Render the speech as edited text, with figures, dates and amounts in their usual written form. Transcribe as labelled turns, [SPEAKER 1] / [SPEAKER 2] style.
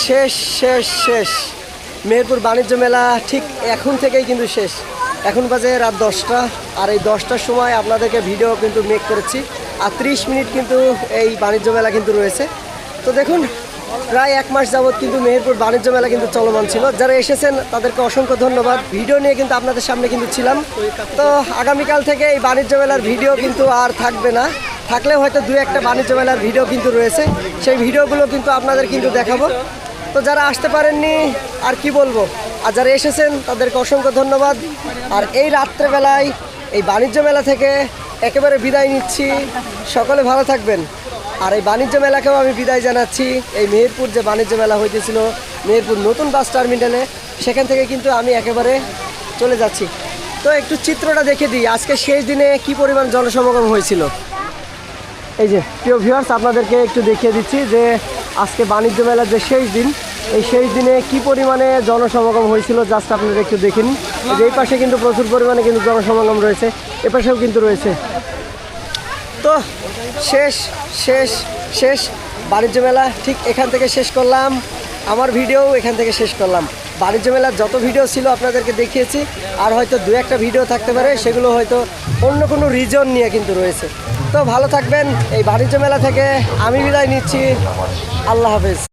[SPEAKER 1] শেষ শেষ শেষ মেহেরপুর বাণিজ্য মেলা ঠিক এখন থেকেই কিন্তু শেষ। এখন বাজে রাত 10টা, আর এই 10টার সময় আপনাদেরকে ভিডিও কিন্তু মেক করেছি, আর 30 মিনিট কিন্তু এই বাণিজ্য মেলা কিন্তু রয়েছে। তো দেখুন, প্রায় 1 মাস যাবৎ কিন্তু মেহেরপুর বাণিজ্য মেলা কিন্তু চলমান ছিল। যারা এসেছেন তাদেরকে অসংখ্য ধন্যবাদ। ভিডিও নিয়ে কিন্তু আপনাদের সামনে কিন্তু ছিলাম। তো আগামীকাল থেকে এই বাণিজ্য মেলার ভিডিও কিন্তু আর থাকবে না, থাকলেও হয়তো 2-1টা বাণিজ্য মেলার ভিডিও কিন্তু রয়েছে, সেই ভিডিওগুলো কিন্তু আপনাদের কিন্তু দেখাবো। তো যারা আসতে পারেননি আর কি বলবো, আর যারা এসেছেন তাদেরকে অসংখ্য ধন্যবাদ। আর এই রাত্রেবেলায় এই বাণিজ্য মেলা থেকে একেবারে বিদায় নিচ্ছি। সকলে ভালো থাকবেন। আর এই বাণিজ্য মেলাকেও আমি বিদায় জানাচ্ছি। এই মেহেরপুর যে বাণিজ্য মেলা হইতেছিল মেহেরপুর নতুন বাস টার্মিনালে, সেখান থেকে কিন্তু আমি একেবারে চলে যাচ্ছি। তো একটু চিত্রটা দেখে দিই, আজকে শেষ দিনে কি পরিমাণ জনসমাগম হয়েছিল। এই যে প্রিয় ভিউয়ার্স, আপনাদেরকে একটু দেখিয়ে দিচ্ছি যে আজকে বাণিজ্য মেলার যে শেষ দিন, এই শেষ দিনে কি পরিমাণে জনসমাগম হয়েছিল জাস্ট আপনারা একটু দেখে নিন। এই পাশে কিন্তু প্রচুর পরিমাণে কিন্তু জনসমাগম রয়েছে, এ পাশেও কিন্তু রয়েছে। তো শেষ শেষ শেষ বাণিজ্য মেলা ঠিক এখান থেকে শেষ করলাম। আমার ভিডিও এখান থেকে শেষ করলাম। বাণিজ্য মেলার যত ভিডিও ছিল আপনাদেরকে দেখিয়েছি, আর হয়তো 2-1টা ভিডিও থাকতে পারে, সেগুলো হয়তো অন্য কোনো রিজন নিয়ে কিন্তু রয়েছে। তো ভালো থাকবেন। এই বাণিজ্য মেলা থেকে আমি বিদায় নিচ্ছি। আল্লাহ হাফেজ।